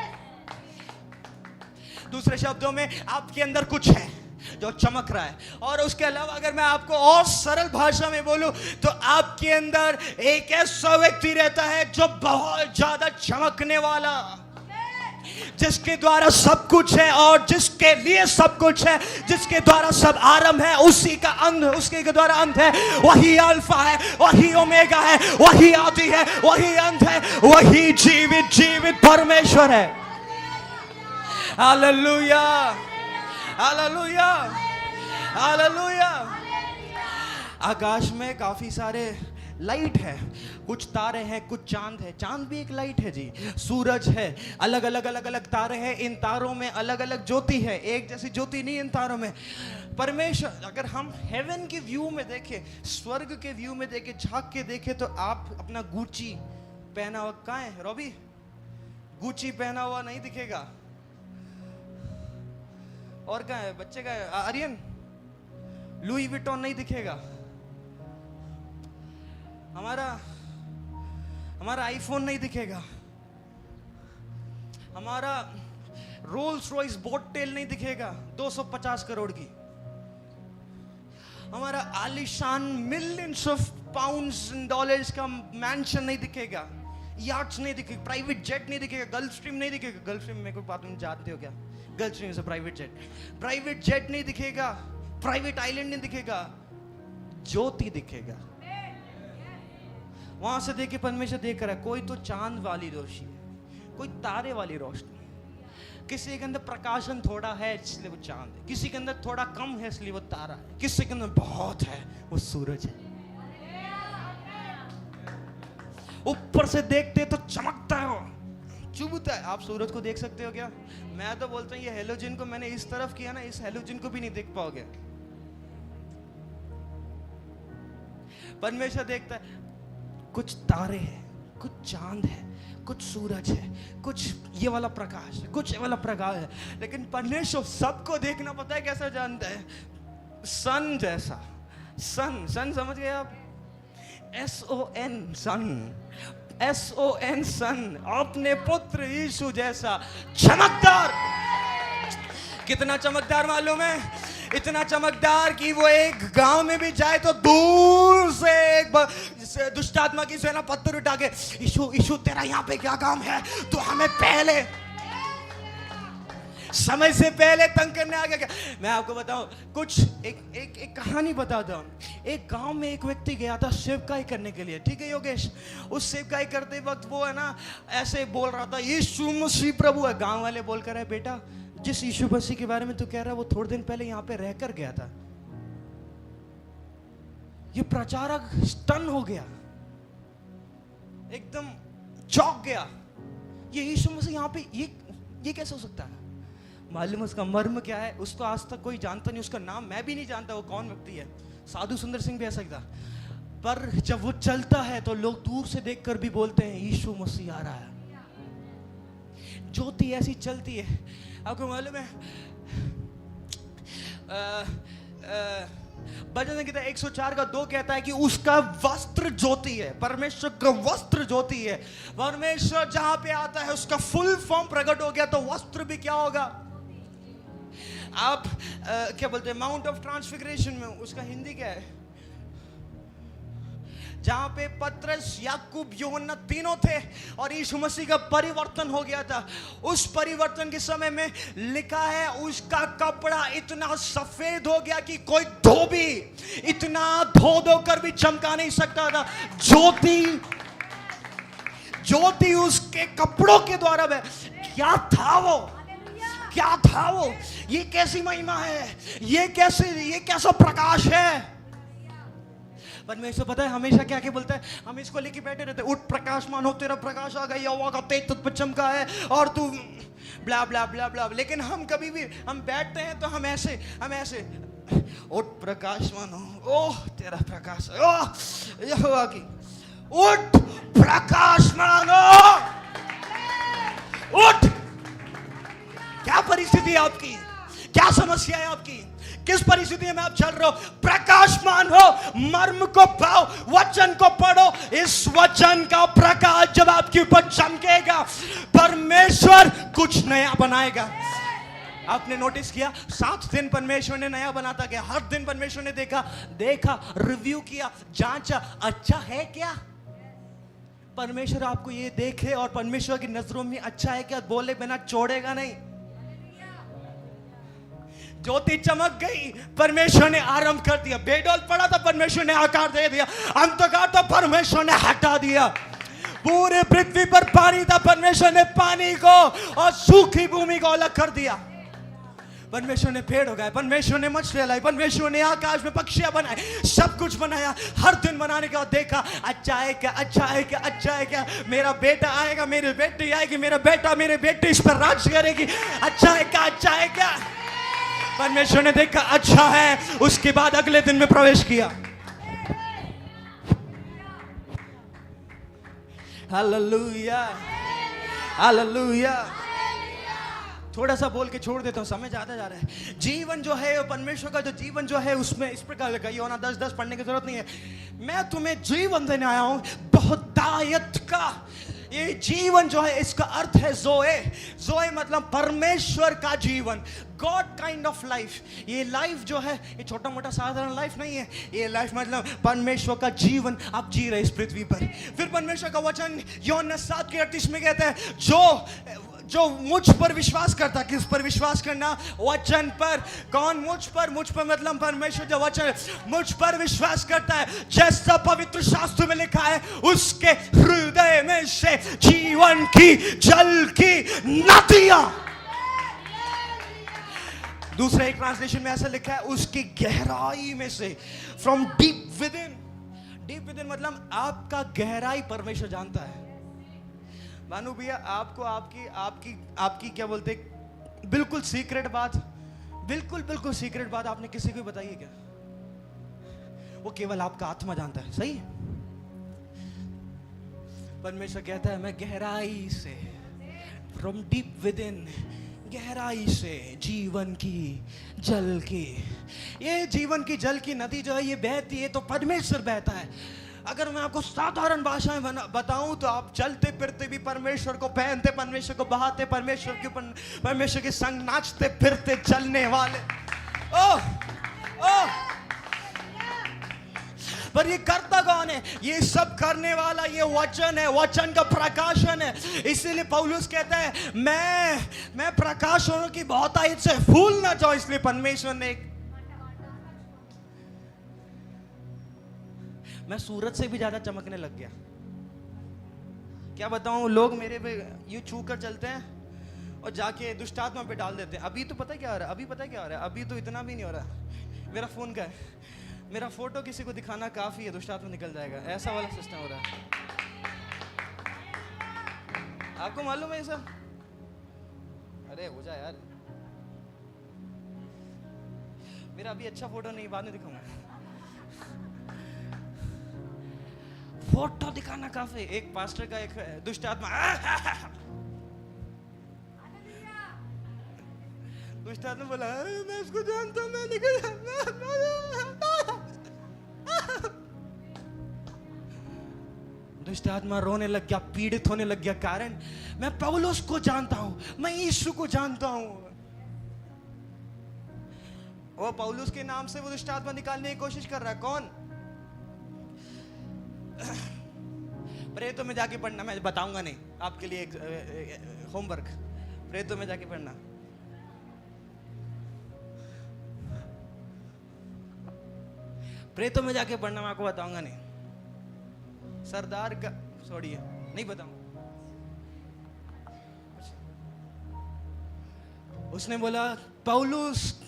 दूसरे शब्दों में आपके अंदर कुछ है जो चमक रहा है। और उसके अलावा अगर मैं आपको और सरल भाषा में बोलूं तो आपके अंदर एक ऐसा व्यक्ति रहता है जो बहुत ज्यादा चमकने वाला, जिसके द्वारा सब कुछ है और जिसके लिए सब कुछ है, जिसके द्वारा सब आरंभ है, उसी का अंत, उसके द्वारा अंत है। वही अल्फा है, वही ओमेगा है, वही आदि है, वही अंत है, वही जीवित जीवित परमेश्वर है। Hallelujah, hallelujah, hallelujah. आकाश में काफी सारे लाइट है, कुछ तारे हैं, कुछ चांद है। चांद भी एक लाइट है जी, सूरज है, अलग अलग अलग अलग तारे हैं। इन तारों में अलग अलग ज्योति है, एक जैसी ज्योति नहीं इन तारों में। परमेश्वर, अगर हम हेवन के व्यू में देखें, स्वर्ग के व्यू में देखें, झांक के देखें, तो आप अपना गुची पहना हुआ, कहाँ है रॉबी? गुची पहना हुआ नहीं दिखेगा। और कहाँ है बच्चे का? आर्यन, लुई विटॉन नहीं दिखेगा। हमारा आईफोन नहीं दिखेगा। हमारा रोल्स रॉयस बोट टेल नहीं दिखेगा 250 करोड़ की। हमारा आलीशान millions of pounds and dollars का मैंशन नहीं दिखेगा। यार्ड्स नहीं दिखेगा, प्राइवेट जेट नहीं दिखेगा, गल्फ स्ट्रीम नहीं दिखेगा। गल्फ स्ट्रीम में कोई बात नहीं जानते हो क्या? गल्फ स्ट्रीम से प्राइवेट जेट नहीं दिखेगा, प्राइवेट आइलैंड नहीं दिखेगा, ज्योति दिखेगा। वहां से देखे परमेश्वर देख रहा है, कोई तो चांद वाली रोशनी है, कोई तारे वाली रोशनी, किसी के अंदर प्रकाशन थोड़ा है इसलिए वो चांद है, किसी के अंदर थोड़ा कम है इसलिए वो तारा है, किसी के अंदर बहुत है वो सूरज है। ऊपर से देखते तो चमकता है, वो चुभता है। आप सूरज को देख सकते हो क्या? मैं तो बोलता हूँ ये हेलोजन को मैंने इस तरफ किया ना, इस हेलोजन को भी नहीं देख पाओगे। परमेश्वर देखता है, कुछ तारे हैं, कुछ चांद है, कुछ सूरज है, कुछ ये वाला प्रकाश है, कुछ ये वाला प्रकाश है, लेकिन परमेश्वर सबको देखना पता है कैसा जानता है? सन जैसा। सन समझ गए आप? SON सन, SON सन, अपने पुत्र यीशु जैसा चमकदार। कितना चमकदार मालूम है? इतना चमकदार कि वो एक गांव में भी जाए तो दूर से एक दुष्ट आत्मा की सेना पत्थर उठा के, यीशु तेरा यहाँ पे क्या काम है? तो हमें पहले समय से पहले तंग करने आ गया। मैं आपको बताऊं कुछ, एक कहानी बताता हूं। एक गांव में एक व्यक्ति गया था सेवकाई करने के लिए, ठीक है योगेश? उस सेवकाई करते वक्त वो है ना ऐसे बोल रहा था, यीशु मसीह प्रभु है। गांव वाले बोल कर है, बेटा जिस यीशु मसीह के बारे में तू कह रहा है वो थोड़े दिन पहले यहाँ पे रहकर गया था। ये प्रचारक स्टन हो गया, एकदम चौंक गया। ये यीशु मसीह यहाँ पे ये कैसे हो सकता है? मालूम उसका मर्म क्या है? उसको आज तक कोई जानता नहीं, उसका नाम मैं भी नहीं जानता वो कौन व्यक्ति है। साधु सुंदर सिंह भी ऐसा था, पर जब वो चलता है तो लोग दूर से देखकर भी बोलते हैं यीशु मसीह आ रहा है। ज्योति ऐसी चलती है। आपको मालूम है भजन संहिता 104 का 2 कहता है कि उसका वस्त्र ज्योति है। परमेश्वर का वस्त्र ज्योति है। परमेश्वर जहां पे आता है उसका फुल फॉर्म प्रकट हो गया, तो वस्त्र भी क्या होगा? आप क्या बोलते हैं माउंट ऑफ ट्रांसफिगरेशन में, उसका हिंदी क्या है? जहां पे पतरस, याकूब, यूहन्ना तीनों थे और यीशु मसीह का परिवर्तन हो गया था। उस परिवर्तन के समय में लिखा है उसका कपड़ा इतना सफेद हो गया कि कोई धोबी इतना धो कर भी चमका नहीं सकता था। ज्योति उसके कपड़ों के द्वारा क्या था वो? ये कैसी महिमा है? ये कैसा प्रकाश है? परमेश्वर पता है हमेशा क्या बोलता है? हम इसको लेके बैठे रहते हैं, उठ प्रकाशमान हो, तेरा प्रकाश आ गया, यहोवा का तेज तुझ पर चमका है और तू ब्ला ब्ला ब्ला ब्ला। लेकिन हम कभी भी हम बैठते हैं तो हम ऐसे उठ प्रकाशमान हो, ओह तेरा प्रकाश, ओह यहोवा की, उठ प्रकाशमान हो, उठ। क्या परिस्थिति है आपकी, क्या समस्या है आपकी, किस परिस्थिति में आप चल रहे हो, प्रकाशमान हो, मर्म को पाओ, वचन को पढ़ो। इस वचन का प्रकाश जब आपके ऊपर चमकेगा, परमेश्वर कुछ नया बनाएगा। आपने नोटिस किया 7 दिन परमेश्वर ने नया बनाता गया। हर दिन परमेश्वर ने देखा, रिव्यू किया, जांचा, अच्छा है क्या। परमेश्वर आपको ये देखे और परमेश्वर की नजरों में अच्छा है क्या, बोले बिना छोड़ेगा नहीं। ज्योति चमक गई, परमेश्वर ने आरंभ कर दिया। बेडौल पड़ा था, परमेश्वर ने आकार दे दिया। अंधकार था, परमेश्वर ने हटा दिया। पूरे पृथ्वी पर पानी था, परमेश्वर ने पानी को और सूखी भूमि को अलग कर दिया। परमेश्वर ने पेड़ उगाए, परमेश्वर ने मछलियां लाई, परमेश्वर ने आकाश में पक्षियां बनाए, सब कुछ बनाया। हर दिन बनाने के बाद देखा, अच्छा है क्या, अच्छा है क्या, अच्छा है क्या। मेरा बेटा आएगा, मेरी बेटी आएगी, मेरा बेटा मेरे बेटे इस पर राज करेगी, अच्छा है क्या, अच्छा है क्या। परमेश्वर ने देखा अच्छा है, उसके बाद अगले दिन में प्रवेश किया। Hallelujah, hallelujah. थोड़ा सा बोल के छोड़ देता हूँ, समय ज्यादा जा रहा है। जीवन जो है, परमेश्वर का जो जीवन जो है, उसमें इस प्रकार का यूहन्ना 10:10 पढ़ने की जरूरत नहीं है। मैं तुम्हें जीवन देने आया हूं, बहुतायत का। ये जीवन जो है, इसका अर्थ है जोए। जोए मतलब परमेश्वर का जीवन, गॉड काइंड ऑफ लाइफ। ये लाइफ जो है, ये छोटा मोटा साधारण लाइफ नहीं है। ये लाइफ मतलब परमेश्वर का जीवन आप जी रहे इस पृथ्वी पर। फिर परमेश्वर का वचन यूहन्ना 7:38 में कहता है, जो मुझ पर विश्वास करता। किस पर विश्वास करना, वचन पर। कौन मुझ पर, मुझ पर मतलब परमेश्वर जो वचन मुझ पर विश्वास करता है, जैसा पवित्र शास्त्र में लिखा है, उसके हृदय में से जीवन की जल की नदियां। दूसरा एक ट्रांसलेशन में ऐसा लिखा है, उसकी गहराई में से, from deep with in. Deep with in मतलब आपका गहराई परमेश्वर जानता है। मानो भैया आपको आपकी क्या बोलते, बिल्कुल सीक्रेट बात, बिल्कुल सीक्रेट बात आपने किसी को बताई है क्या? वो केवल आपका आत्मा जानता है, सही है? परमेश्वर कहता है, मैं गहराई से, फ्रॉम डीप विद इन, गहराई से जीवन की जल की, ये जीवन की जल की नदी जो है ये बहती है, तो परमेश्वर बहता है। अगर मैं आपको साधारण भाषा में बताऊं तो आप चलते फिरते भी परमेश्वर को पहनते, परमेश्वर को बहाते, परमेश्वर के ऊपर, परमेश्वर के संग नाचते फिरते चलने वाले। ओह ओह, पर ये करता कौन है? ये सब करने वाला ये वचन है, वचन का प्रकाशन है। इसीलिए पौलुस कहता है, मैं प्रकाश होने की बहुतायत से फूल ना जाऊं, इसलिए परमेश्वर ने मैं सूरज से भी ज्यादा चमकने लग गया। क्या बताऊं, लोग मेरे पे यूं छू कर चलते हैं और जाके दुष्ट आत्मा पे डाल देते हैं। अभी तो पता क्या हो रहा है, अभी पता क्या हो रहा है, अभी तो इतना भी नहीं हो रहा। मेरा फोन का है, मेरा फोटो किसी को दिखाना काफी है, दुष्ट आत्मा निकल जाएगा, ऐसा वाला सिस्टम हो रहा है। आपको मालूम है ये सब? अरे हो जाए यार, मेरा अभी अच्छा फोटो नहीं, बाद में दिखाऊंगा। फोटो दिखाना काफी। एक पास्टर का एक दुष्ट आत्मा, दुष्ट आत्मा बोला, मैं उसको जानता हूं, मैं निकल। दुष्ट आत्मा रोने लग गया, पीड़ित होने लग गया। कारण, मैं पौलुस को जानता हूं, मैं यीशु को जानता हूं। वो पौलुस के नाम से वो दुष्ट आत्मा निकालने की कोशिश कर रहा है। कौन? प्रेरितों में जाके पढ़ना, मैं बताऊंगा नहीं, आपके लिए एक होमवर्क। प्रेरितों में जाके पढ़ना। प्रेरितों में जाके पढ़ना, मैं आपको बताऊंगा नहीं। सरदार का छोड़िए, नहीं बताऊंगा। उसने बोला, पौलुस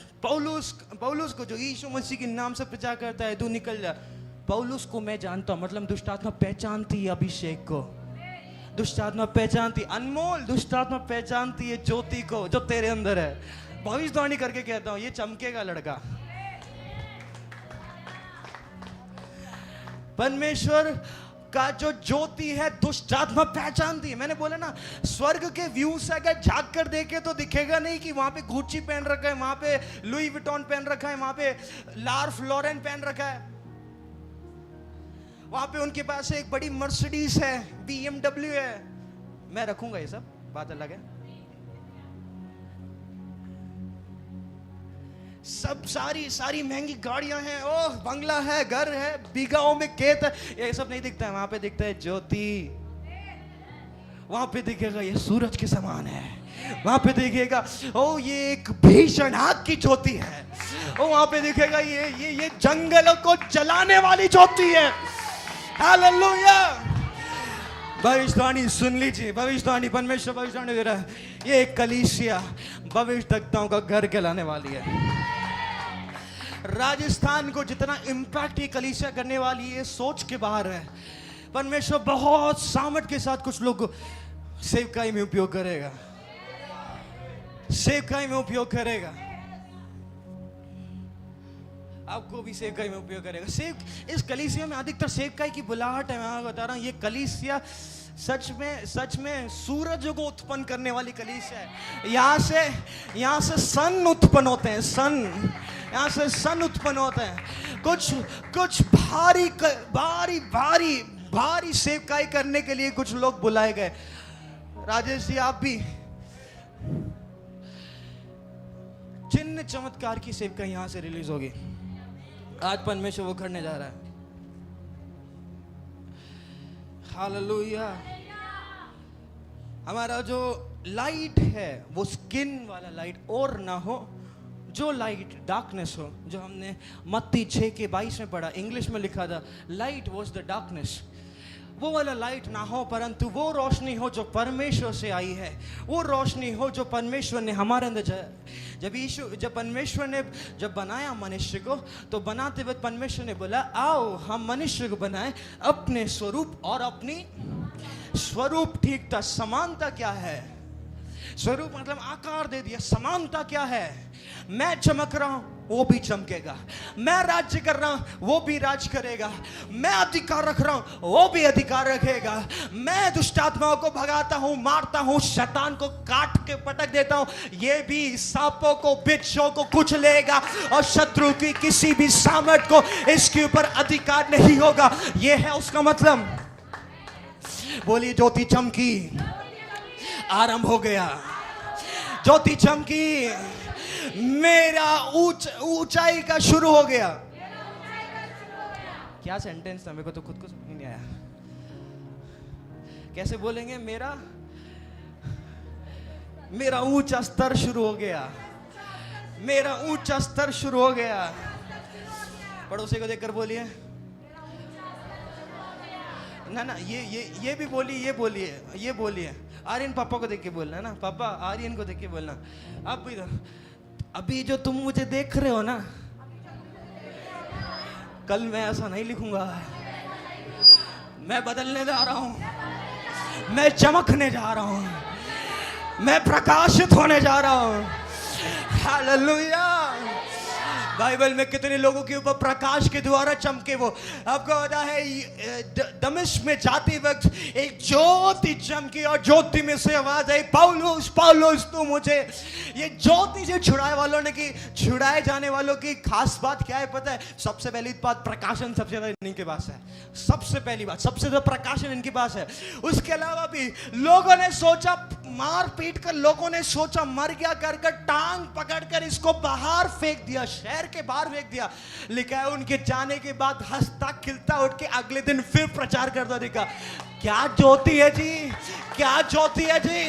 को जो यीशु मसीह के नाम से प्रचार करता है, तू निकल जा। पौलुस को मैं जानता हूं, मतलब दुष्ट आत्मा पहचानती है अभिषेक को। दुष्ट आत्मा पहचानती, अनमोल दुष्ट आत्मा पहचानती है ज्योति को जो तेरे अंदर है। भविष्यवाणी करके कहता हूं ये चमकेगा लड़का। परमेश्वर का जो ज्योति है दुष्ट आत्मा पहचानती है। मैंने बोला ना, स्वर्ग के व्यू से अगर झांक कर देखे तो दिखेगा नहीं कि वहां पे गुच्ची पहन रखा है, वहां पे लुई विटॉन पहन रखा है, वहां पे लार्फ लॉरेन पहन रखा है, वहां पे उनके पास एक बड़ी मर्सिडीज है, BMW है। मैं रखूंगा ये सब, बात अलग है। सब सारी महंगी गाड़ियां हैं, ओह बंगला है, घर है, बीघाओं में खेत है, ये सब नहीं दिखता है। वहां पे दिखता है ज्योति। वहां पे दिखेगा ये सूरज के समान है। वहां पे दिखेगा ओ ये एक भीषण आग की ज्योति है। ओ वहां पे दिखेगा ये जंगलों को जलाने वाली ज्योति है। हालेलुया। भविष्यवाणी सुन लीजिए, भविष्यवाणी, परमेश्वर भविष्यवाणी दे रहा है। ये एक कलीसिया भविष्यवक्ताओं का घर कहलाने वाली है। राजस्थान को जितना इंपैक्ट ये कलीसिया करने वाली है, सोच के बाहर है। परमेश्वर बहुत सामर्थ के साथ कुछ लोग सेवकाई में उपयोग करेगा, सेवकाई में उपयोग करेगा, आपको भी सेवकाई में उपयोग करेगा। इस कलीसिया में अधिकतर सेवकाई की बुलाहट है। मैं बता रहा हूं ये कलीसिया सच में सूरज को उत्पन्न करने वाली कलीसिया है। यहाँ से सन उत्पन्न होते हैं, सन, यहाँ से सन उत्पन्न होते हैं। कुछ भारी सेवकाई करने के लिए कुछ लोग बुलाए गए। राजेश जी आप भी, चिन्ह चमत्कार की सेवकाई यहाँ से रिलीज होगी। आज परमेश्वर वो करने जा रहा है। हालेलुया। हमारा जो लाइट है वो स्किन वाला लाइट और ना हो, जो लाइट डार्कनेस हो, जो हमने मत्ती 6:22 में पढ़ा, इंग्लिश में लिखा था लाइट वॉज द डार्कनेस, वो वाला लाइट ना हो, परंतु वो रोशनी हो जो परमेश्वर से आई है। वो रोशनी हो जो परमेश्वर ने हमारे अंदर, जब परमेश्वर ने जब बनाया मनुष्य को, तो बनाते वक्त परमेश्वर ने बोला आओ हम मनुष्य को बनाएं अपने स्वरूप और अपनी स्वरूप। ठीक था। समानता क्या है? स्वरूप मतलब आकार दे दिया। समानता क्या है? मैं चमक रहा हूं वो भी चमकेगा, मैं राज्य कर रहा हूं वो भी राज करेगा, मैं अधिकार रख रहा हूं वो भी अधिकार रखेगा, मैं दुष्ट आत्माओं को भगाता हूं, मारता हूं, शैतान को काट के पटक देता हूं, ये भी सांपों को, बिच्छों को कुचलेगा और शत्रु की किसी भी सामर्थ को इसके ऊपर अधिकार नहीं होगा। ये है उसका मतलब। बोलिए ज्योति चमकी, आरंभ हो गया। ज्योति चमकी, मेरा ऊंचाई का शुरू हो गया। क्या सेंटेंस था, मेरे को तो खुद को समझ नहीं आया। कैसे बोलेंगे? मेरा ऊंचा स्तर शुरू हो गया, मेरा ऊंचा स्तर शुरू हो गया। पड़ोसी को देखकर बोलिए ना, ये भी बोलिए, ये बोलिए। आर्यन पापा को देख के बोलना है ना, पापा आर्यन को देख के बोलना। अभी जो तुम मुझे देख रहे हो ना, कल मैं ऐसा नहीं लिखूंगा। मैं बदलने जा रहा हूं, मैं चमकने जा रहा हूं, मैं प्रकाशित होने जा रहा हूं। हालेलुया। बाइबल में कितने लोगों के ऊपर प्रकाश के द्वारा चमके वो। आपको पता है दमिश्क में जाते वक्त एक ज्योति चमकी और ज्योति में से आवाज आई, पौलुस पौलुस तू मुझे। ये ज्योति से छुड़ाए वालों ने की, छुड़ाए जाने वालों की खास बात क्या है पता है? सबसे पहली बात, प्रकाशन सबसे ज्यादा इनके पास है। सबसे पहली बात, सबसे ज्यादा प्रकाशन इनके पास है। उसके अलावा भी लोगों ने सोचा, मार पीट कर लोगों ने सोचा मर गया कर टांग पकड़कर इसको बाहर फेंक दिया, शहर के बाहर फेंक दिया। लिखा है उनके जाने के बाद हंसता खिलता उठ के अगले दिन फिर प्रचार करता दिखा। क्या ज्योति है जी, क्या ज्योति है जी।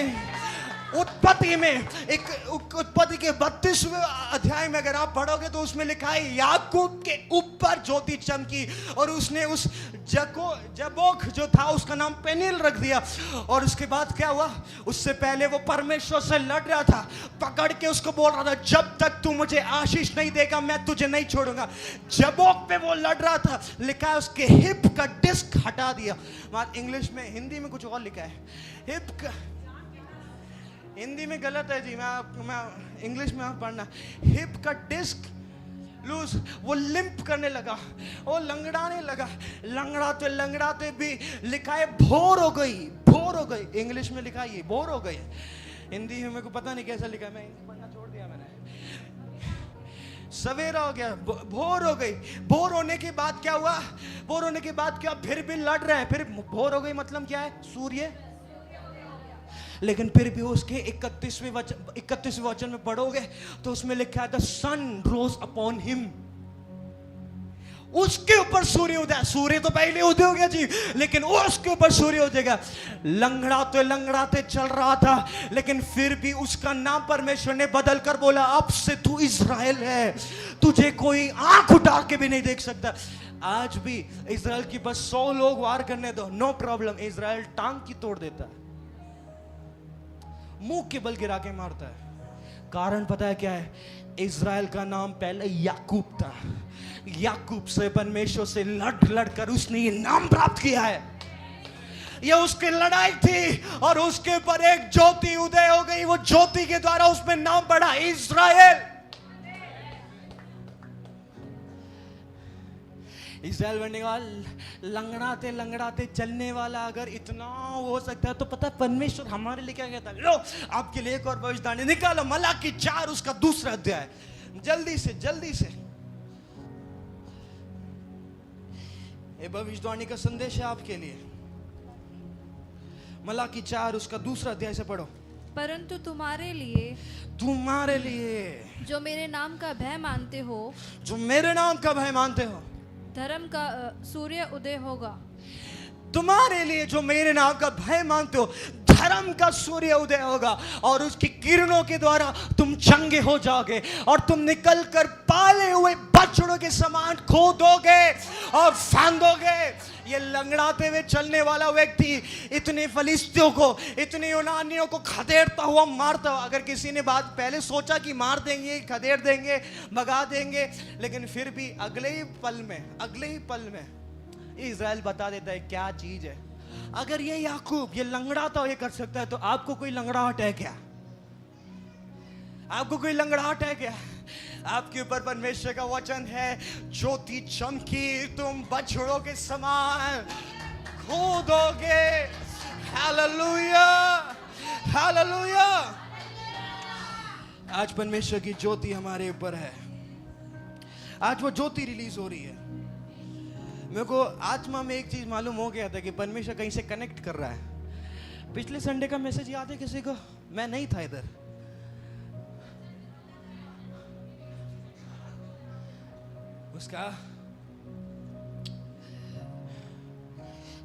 उत्पत्ति में, एक उत्पत्ति के 32वें अध्याय में अगर आप पढ़ोगे तो उसमें लिखा है याकूब के ऊपर ज्योति चमकी और उसने उस जबोक जो था उसका नाम पेनिल रख दिया। और उसके बाद क्या हुआ, उससे पहले वो परमेश्वर से लड़ रहा था, पकड़ के उसको बोल रहा था जब तक तू मुझे आशीष नहीं देगा मैं तुझे नहीं छोड़ूंगा। जबोक पे वो लड़ रहा था, लिखा है उसके हिप का डिस्क हटा दिया। इंग्लिश में, हिंदी में कुछ और लिखा है, हिप का, हिंदी में गलत है जी, मैं इंग्लिश में आप पढ़ना, हिप का डिस्क लूज, वो लिंप करने लगा, वो लंगड़ाने लगा, लंगड़ाते भी लिखा है भोर हो गई, इंग्लिश में लिखा है ये भोर हो गई, हिंदी में मेरे को पता नहीं कैसा लिखा है, मैं हिंदी पढ़ना छोड़ दिया मैंने। सवेरा हो गया, भोर हो गई। भोर होने के बाद क्या हुआ, भोर होने के बाद क्या, फिर भी लड़ रहे हैं, फिर भोर हो गई मतलब क्या है, सूर्य, लेकिन फिर भी उसके 31वें वचन में पढ़ोगे तो उसमें लिखा है the sun rose upon him, उसके ऊपर सूर्य उदय, सूर्य तो पहले उदय हो गया जी, लेकिन उसके ऊपर सूर्य हो जाएगा। लंगड़ाते चल रहा था, लेकिन फिर भी उसका नाम परमेश्वर ने बदल कर बोला अब से तू इज़राइल है, तुझे कोई आंख उठा के भी नहीं देख सकता। आज भी इज़राइल की बस 100 लोग वार करने दो, नो प्रॉब्लम, इज़राइल टांग की तोड़ देता है, मुंह के बल गिरा के मारता है। कारण पता है क्या है, इज़राइल का नाम पहले याकूब था, याकूब से परमेश्वर से लड़ कर उसने ये नाम प्राप्त किया है, ये उसकी लड़ाई थी और उसके ऊपर एक ज्योति उदय हो गई, वो ज्योति के द्वारा उसमें नाम पड़ा इज़राइल। इज़राइल बनने का लंगड़ाते चलने वाला अगर इतना हो सकता है तो पता है परमेश्वर हमारे लिए क्या कहता है, लो आपके लिए एक और भविष्यवाणी निकालो, मलाकी 4 उसका 2रा अध्याय, जल्दी से ये भविष्यवाणी का संदेश है आपके लिए। मलाकी 4 उसका 2रा अध्याय से पढ़ो। परंतु तुम्हारे लिए जो मेरे नाम का भय मानते हो, धर्म का सूर्य उदय होगा। तुम्हारे लिए जो मेरे नाम का भय मानते हो, धर्म का सूर्य उदय होगा और उसकी किरणों के द्वारा तुम चंगे हो जाओगे और तुम निकल कर पाले हुए बछड़ों के समान खोदोगे और फांदोगे। ये लंगड़ाते हुए चलने वाला व्यक्ति इतने फलिस्तियों को, इतने यूनानियों को खदेड़ता हुआ मारता हुआ, अगर किसी ने बात पहले सोचा कि मार देंगे, खदेड़ देंगे, भगा देंगे, लेकिन फिर भी अगले ही पल में इज़राइल बता देता है क्या चीज है। अगर ये याकूब ये लंगड़ाता हुआ ये कर सकता है तो आपको कोई लंगड़ाहट है क्या? आपको कोई लंगड़ाहट है क्या? आपके ऊपर परमेश्वर का वचन है, ज्योति चमकी, तुम बछड़ों के समान खोदोगे। Hallelujah, hallelujah. आज परमेश्वर की ज्योति हमारे ऊपर है, आज वो ज्योति रिलीज हो रही है। मेरे को आत्मा में एक चीज मालूम हो गया था कि परमेश्वर कहीं से कनेक्ट कर रहा है। पिछले संडे का मैसेज याद है किसी को? मैं नहीं था इधर। उसका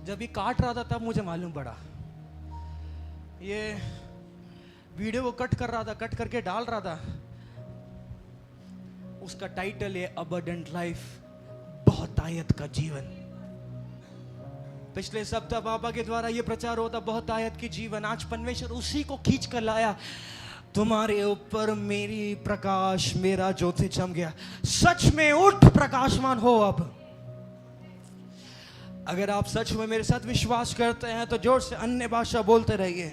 जब ये काट रहा था तब मुझे मालूम पड़ा। ये वीडियो को कट कर रहा था, कट करके डाल रहा था। उसका टाइटल है अबंडेंट लाइफ, बहुतायत का जीवन। पिछले सप्ताह बाबा के द्वारा यह प्रचार होता बहुतायत की जीवन। आज परमेश्वर उसी को खींच कर लाया। तुम्हारे ऊपर मेरी प्रकाश, मेरा ज्योति चमक गया। सच में उठ प्रकाशमान हो। अब अगर आप सच में मेरे साथ विश्वास करते हैं तो जोर से अन्य भाषा बोलते रहिए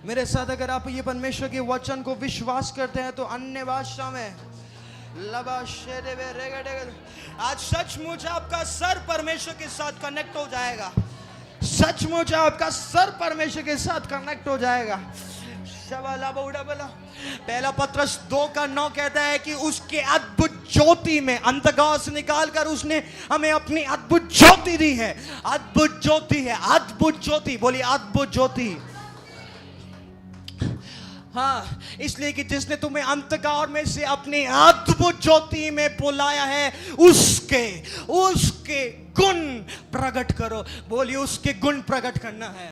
मेरे साथ। अगर आप ये परमेश्वर के वचन को विश्वास करते हैं तो अन्य भाषा में आज सचमुच आपका सर परमेश्वर के साथ कनेक्ट हो जाएगा। सचमुच आपका सर परमेश्वर के साथ कनेक्ट हो जाएगा। पहला पत्रस 2:9 कहता है कि उसके अद्भुत ज्योति में अंधकार से निकाल कर उसने हमें अपनी अद्भुत ज्योति दी है। अद्भुत ज्योति है, अद्भुत ज्योति। बोलिए अद्भुत ज्योति। हाँ, इसलिए कि जिसने तुम्हें अंधकार में से अपनी अद्भुत ज्योति में बुलाया है, उसके गुण प्रकट करो। बोलिए उसके गुण प्रकट करना है।